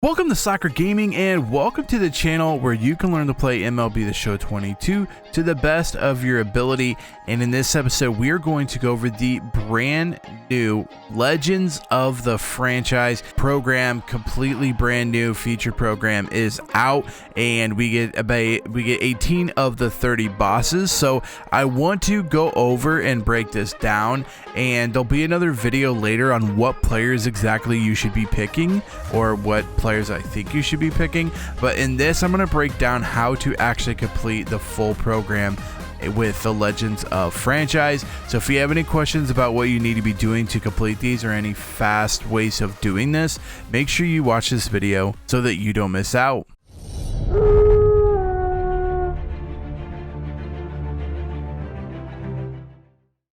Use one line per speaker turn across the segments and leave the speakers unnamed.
Welcome to Soccer Gaming and welcome to the channel where you can learn to play MLB The Show 22 to the best of your ability. And in this episode, we are going to go over the brand new Legends of the Franchise program. Completely brand new feature program is out, and we get 18 of the 30 bosses. So I want to go over and break this down, and there'll be another video later on what players exactly you should be picking, or what players I think you should be picking. But in this, I'm going to break down how to actually complete the full program with the Legends of Franchise. So if you have any questions about what you need to be doing to complete these, or any fast ways of doing this, make sure you watch this video so that you don't miss out.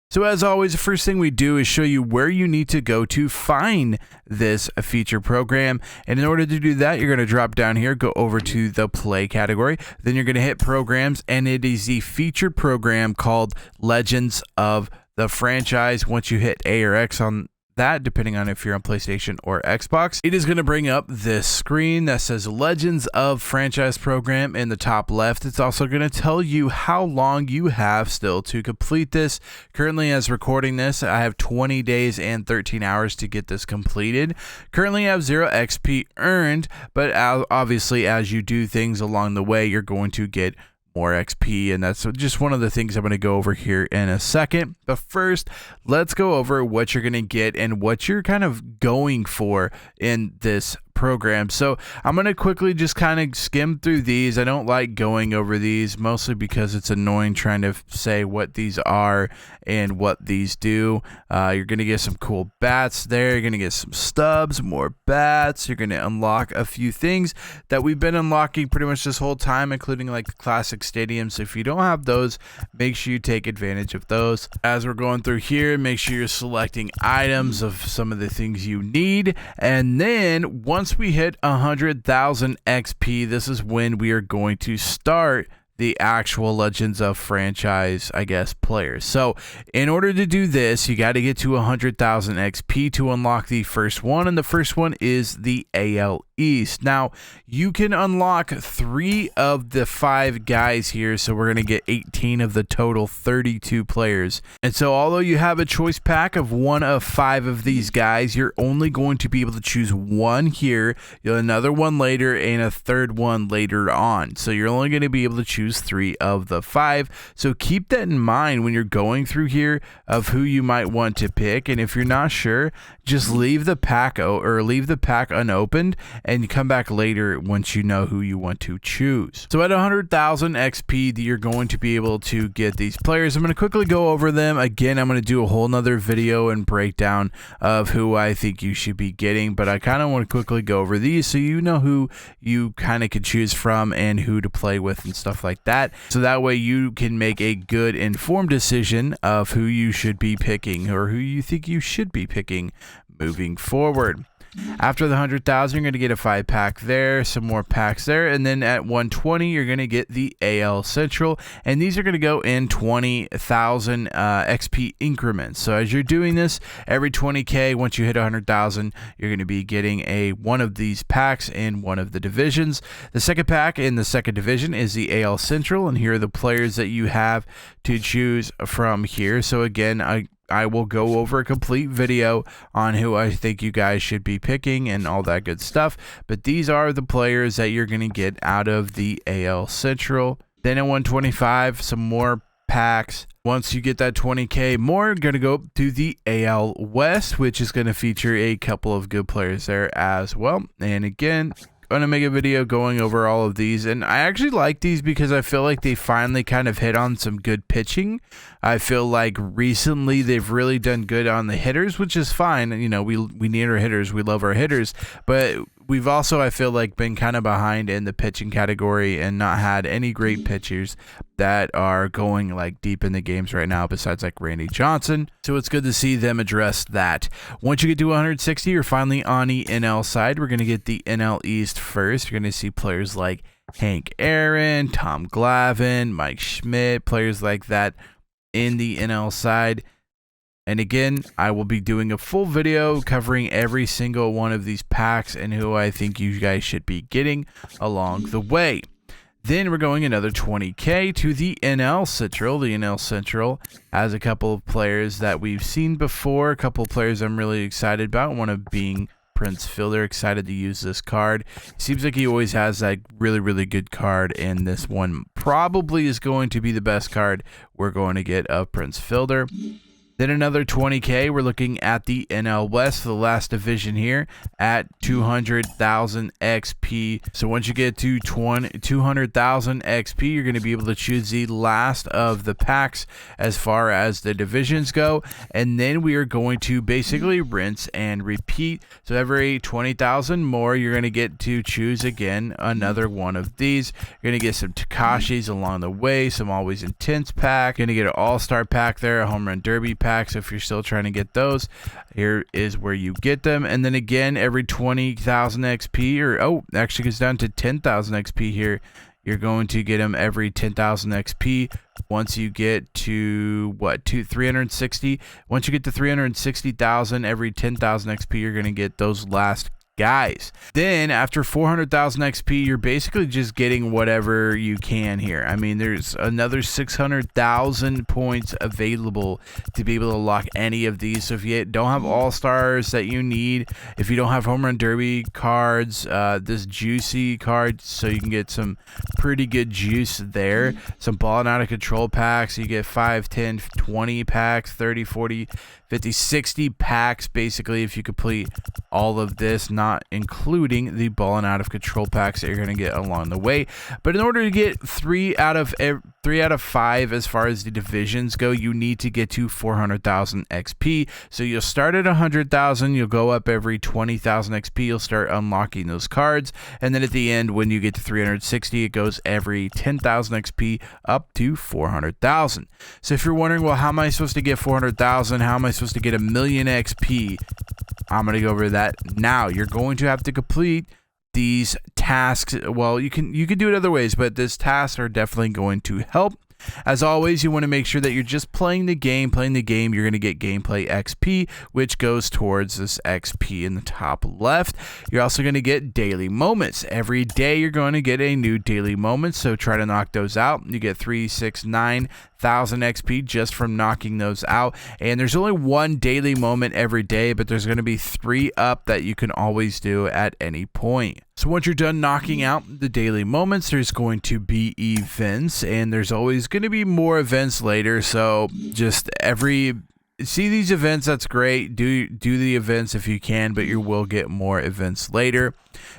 So as always, the first thing we do is show you where you need to go to find this feature program. And in order to do that, you're going to drop down here, go over to the play category. Then you're going to hit programs, and it is the featured program called Legends of the Franchise. Once you hit A or X on that, depending on if you're on PlayStation or Xbox, it is going to bring up this screen that says Legends of Franchise program in the top left. It's also going to tell you how long you have still to complete this. Currently, as recording this, I have 20 days and 13 hours to get this completed. Currently, I have 0 XP earned, but obviously as you do things along the way, you're going to get more XP, and that's just one of the things I'm going to go over here in a second. But first, let's go over what you're going to get and what you're kind of going for in this program. So I'm going to quickly just kind of skim through these. I don't like going over these, mostly because it's annoying trying to say what these are and what these do. You're going to get some cool bats there. You're going to get some stubs, more bats. You're going to unlock a few things that we've been unlocking pretty much this whole time, including like the classic stadiums. So if you don't have those, make sure you take advantage of those. As we're going through here, make sure you're selecting items of some of the things you need. And then once we hit 100,000 XP, this is when we are going to start the actual Legends of Franchise, I guess, players. So in order to do this, you got to get to 100,000 XP to unlock the first one, and the first one is the AL East. Now, you can unlock 3 of the 5 guys here, so we're going to get 18 of the total 32 players. And so although you have a choice pack of 1 of 5 of these guys, you're only going to be able to choose 1 here, another one later, and a third one later on. So you're only going to be able to choose 3 of the 5. So keep that in mind when you're going through here of who you might want to pick. And if you're not sure, just leave the pack unopened and come back later once you know who you want to choose. So at 100,000 XP, you're going to be able to get these players. I'm going to quickly go over them. Again, I'm going to do a whole nother video and breakdown of who I think you should be getting, but I kind of want to quickly go over these so you know who you kind of could choose from and who to play with and stuff like that. So that way you can make a good informed decision of who you should be picking, or who you think you should be picking moving forward. After the 100,000, you're going to get a 5-pack there, some more packs there, and then at 120, you're going to get the AL Central, and these are going to go in 20,000 XP increments. So as you're doing this, every 20k, once you hit 100,000, you're going to be getting one of these packs in one of the divisions. The second pack in the second division is the AL Central, and here are the players that you have to choose from here. So again, I will go over a complete video on who I think you guys should be picking and all that good stuff. But these are the players that you're going to get out of the AL Central. Then at 125, some more packs. Once you get that 20k more, you're going to go to the AL West, which is going to feature a couple of good players there as well. And again, going to make a video going over all of these, and I actually like these because I feel like they finally kind of hit on some good pitching. I feel like recently they've really done good on the hitters, which is fine. You know, we need our hitters, we love our hitters, but we've also, I feel like, been kind of behind in the pitching category and not had any great pitchers that are going like deep in the games right now, besides like Randy Johnson. So it's good to see them address that. Once you get to 160, you're finally on the NL side. We're going to get the NL East first. You're going to see players like Hank Aaron, Tom Glavine, Mike Schmidt, players like that in the NL side. And again, I will be doing a full video covering every single one of these packs and who I think you guys should be getting along the way. Then we're going another 20K to the NL Central. The NL Central has a couple of players that we've seen before, a couple of players I'm really excited about, one of being Prince Fielder. Excited to use this card. Seems like he always has that really good card, and this one probably is going to be the best card we're going to get of Prince Fielder. Then another 20K, we're looking at the NL West, the last division here, at 200,000 XP. So once you get to 200,000 XP, you're going to be able to choose the last of the packs as far as the divisions go. And then we are going to basically rinse and repeat. So every 20,000 more, you're going to get to choose again another one of these. You're going to get some Takashis along the way, some Always Intense pack. You're going to get an All-Star pack there, a Home Run Derby pack. So if you're still trying to get those, here is where you get them. And then again, every 20,000 XP, or actually goes down to 10,000 XP here. You're going to get them every 10,000 XP. Once you get to 360. Once you get to 360,000, every 10,000 XP, you're going to get those last guys. Then after 400,000 XP, you're basically just getting whatever you can here. I mean, there's another 600,000 points available to be able to lock any of these. So if you don't have all-stars that you need, if you don't have Home Run Derby cards, this juicy card, so you can get some pretty good juice there. Some Ball Out of Control packs. You get 5, 10, 20 packs, 30, 40, 50, 60 packs basically if you complete all of this, not including the Ball and Out of Control packs that you're going to get along the way. But in order to get 3 out of 5 as far as the divisions go, you need to get to 400,000 XP. So you'll start at 100,000, you'll go up every 20,000 XP, you'll start unlocking those cards, and then at the end when you get to 360, it goes every 10,000 XP up to 400,000. So if you're wondering, well, how am I supposed to get 400,000? How am I supposed to get 1,000,000 XP? I'm going to go over that now. You're going to have to complete these tasks. Well, you can do it other ways, but these tasks are definitely going to help. As always, you want to make sure that you're just playing the game. You're going to get gameplay XP, which goes towards this XP in the top left. You're also going to get daily moments. Every day you're going to get a new daily moment, so try to knock those out. You get 369,000 XP just from knocking those out. And there's only one daily moment every day, but there's going to be 3 up that you can always do at any point. So once you're done knocking out the daily moments, there's going to be events, and there's always going to be more events later. So just see these events, that's great. Do the events if you can, but you will get more events later.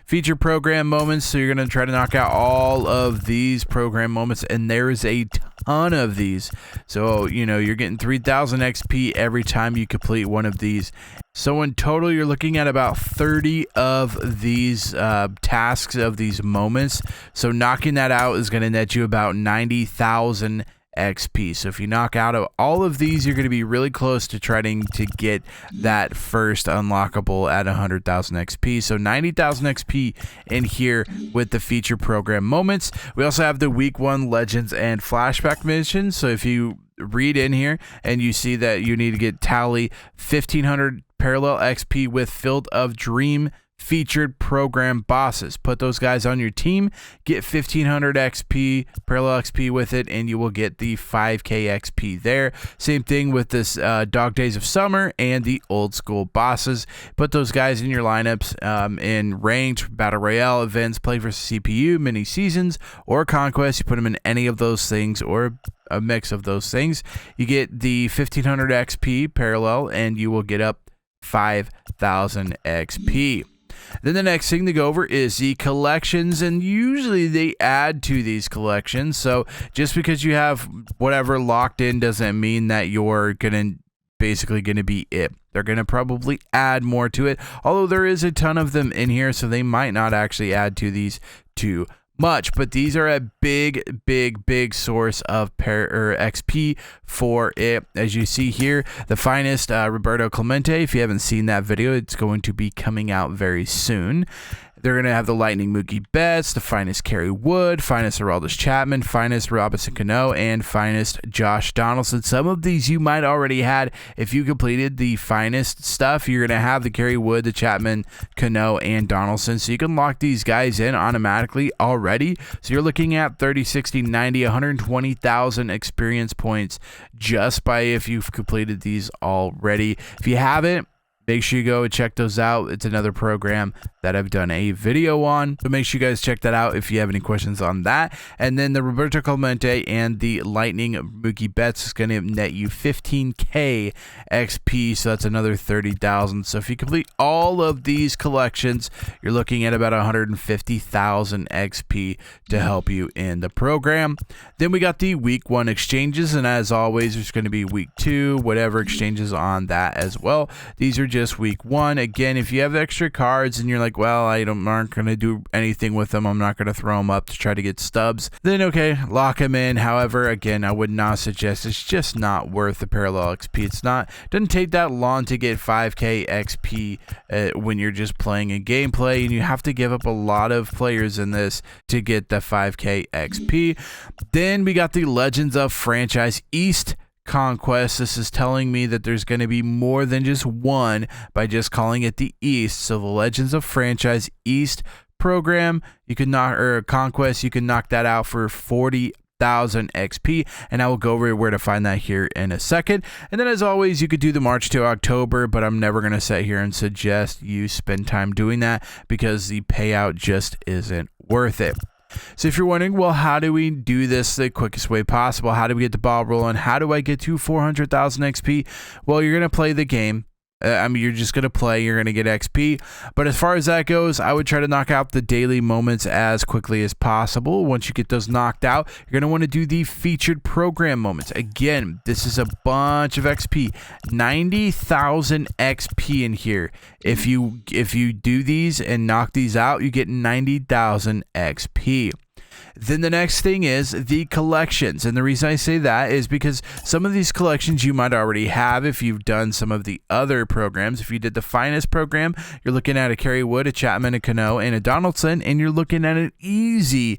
Feature program moments, so you're going to try to knock out all of these program moments, and there is a ton of these. So, you're getting 3,000 XP every time you complete one of these. So in total, you're looking at about 30 of these tasks, of these moments. So knocking that out is going to net you about 90,000 XP. So if you knock out all of these, you're going to be really close to trying to get that first unlockable at 100,000 XP. So 90,000 XP in here with the feature program moments. We also have the week 1 legends and flashback missions. So if you read in here and you see that you need to get tally 1,500 parallel XP with Field of Dream featured program bosses. Put those guys on your team, get 1,500 XP, parallel XP with it, and you will get the 5K XP there. Same thing with this Dog Days of Summer and the old school bosses. Put those guys in your lineups in ranked, battle royale events, play versus CPU, mini seasons, or conquest. You put them in any of those things or a mix of those things. You get the 1,500 XP parallel, and you will get up 5,000 XP. Then the next thing to go over is the collections, and usually they add to these collections. So just because you have whatever locked in doesn't mean that you're basically gonna be it. They're gonna probably add more to it, although there is a ton of them in here, so they might not actually add to these too much, but these are a big source of XP for it. As you see here, the finest Roberto Clemente. If you haven't seen that video, it's going to be coming out very soon. They're going to have the Lightning Mookie Betts, the Finest Kerry Wood, Finest Aroldis Chapman, Finest Robinson Cano, and Finest Josh Donaldson. Some of these you might already had. If you completed the Finest stuff, you're going to have the Kerry Wood, the Chapman, Cano, and Donaldson. So you can lock these guys in automatically already. So you're looking at 30, 60, 90, 120,000 experience points just by if you've completed these already. If you haven't, make sure you go and check those out. It's another program that I've done a video on. So make sure you guys check that out if you have any questions on that. And then the Roberto Clemente and the Lightning Mookie Betts is going to net you 15K XP. So that's another 30,000. So if you complete all of these collections, you're looking at about 150,000 XP to help you in the program. Then we got the week 1 exchanges. And as always, there's going to be week 2, whatever exchanges on that as well. These are just week 1. Again, if you have extra cards and you're like, well, aren't going to do anything with them, I'm not going to throw them up to try to get stubs, then okay, lock them in. However, again, I would not suggest. It's just not worth the parallel XP. It doesn't take that long to get 5K XP when you're just playing a gameplay, and you have to give up a lot of players in this to get the 5K XP. Then we got the Legends of Franchise East Conquest. This is telling me that there's going to be more than just one by just calling it the East. So the Legends of Franchise East program, you can knock, or Conquest, you can knock that out for 40,000 XP, and I will go over where to find that here in a second. And then as always, you could do the March to October, but I'm never going to sit here and suggest you spend time doing that because the payout just isn't worth it. So if you're wondering, well, how do we do this the quickest way possible? How do we get the ball rolling? How do I get to 400,000 XP? Well, you're going to play the game. You're just going to play. You're going to get XP. But as far as that goes, I would try to knock out the daily moments as quickly as possible. Once you get those knocked out, you're going to want to do the featured program moments. Again, this is a bunch of XP. 90,000 XP in here. If you do these and knock these out, you get 90,000 XP. Then the next thing is the collections. And the reason I say that is because some of these collections you might already have if you've done some of the other programs. If you did the Finest program, you're looking at a Kerry Wood, a Chapman, a Cano, and a Donaldson, and you're looking at an easy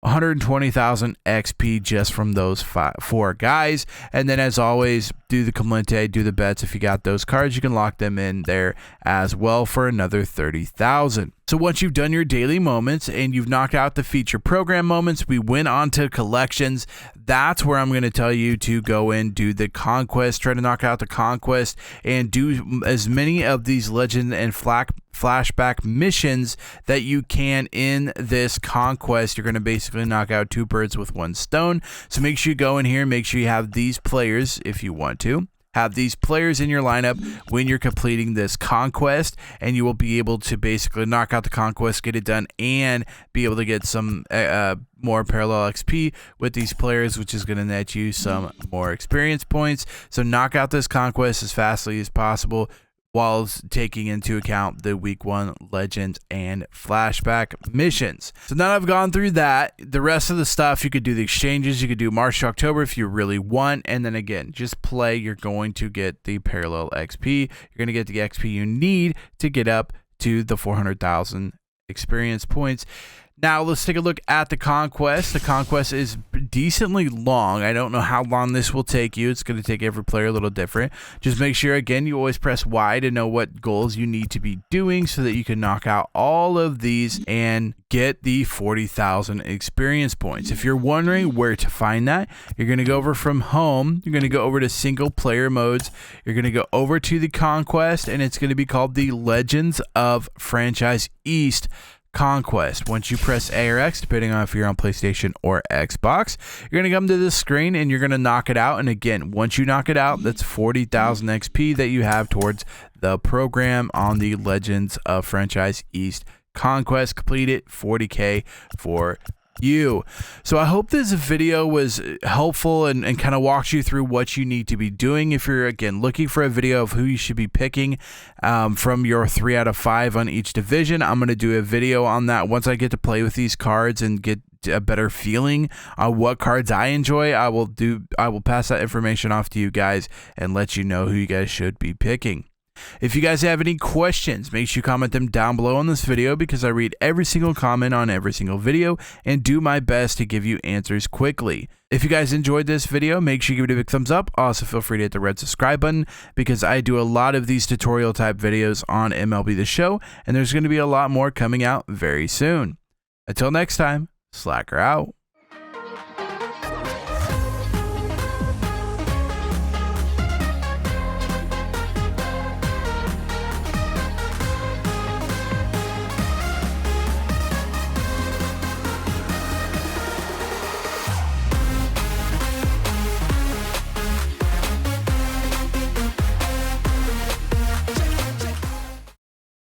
120,000 XP just from those 4 guys. And then as always, do the Clemente, do the bets. If you got those cards, you can lock them in there as well for another 30,000. So once you've done your daily moments and you've knocked out the feature program moments, we went on to collections. That's where I'm going to tell you to go in, do the Conquest, try to knock out the Conquest, and do as many of these Legend and Flashback missions that you can in this Conquest. You're going to basically knock out 2 birds with 1 stone. So make sure you go in here, make sure you have these players if you want to. Have these players in your lineup when you're completing this Conquest, and you will be able to basically knock out the Conquest, get it done, and be able to get some more parallel XP with these players, which is going to net you some more experience points. So knock out this Conquest as fastly as possible, while taking into account the week 1 Legends and Flashback missions. So now I've gone through that, the rest of the stuff, you could do the exchanges, you could do March to October if you really want, and then again, just play. You're going to get the parallel XP. You're going to get the XP you need to get up to the 400,000 experience points. Now let's take a look at the Conquest. The Conquest is decently long. I don't know how long this will take you. It's going to take every player a little different. Just make sure, again, you always press Y to know what goals you need to be doing so that you can knock out all of these and get the 40,000 experience points. If you're wondering where to find that, you're going to go over from home. You're going to go over to single player modes. You're going to go over to the Conquest, and it's going to be called the Legends of Franchise East Conquest. Once you press A or X, depending on if you're on PlayStation or Xbox, you're going to come to this screen and you're going to knock it out. And again, once you knock it out, that's 40,000 XP that you have towards the program on the Legends of Franchise East Conquest. Complete it, 40K for you. So I hope this video was helpful and kind of walks you through what you need to be doing. If you're, again, looking for a video of who you should be picking from your 3 out of 5 on each division, I'm going to do a video on that once I get to play with these cards and get a better feeling on what cards I enjoy. I will pass that information off to you guys and let you know who you guys should be picking. If you guys have any questions, make sure you comment them down below on this video because I read every single comment on every single video and do my best to give you answers quickly. If you guys enjoyed this video, make sure you give it a big thumbs up. Also, feel free to hit the red subscribe button because I do a lot of these tutorial type videos on MLB The Show, and there's going to be a lot more coming out very soon. Until next time, Slacker out.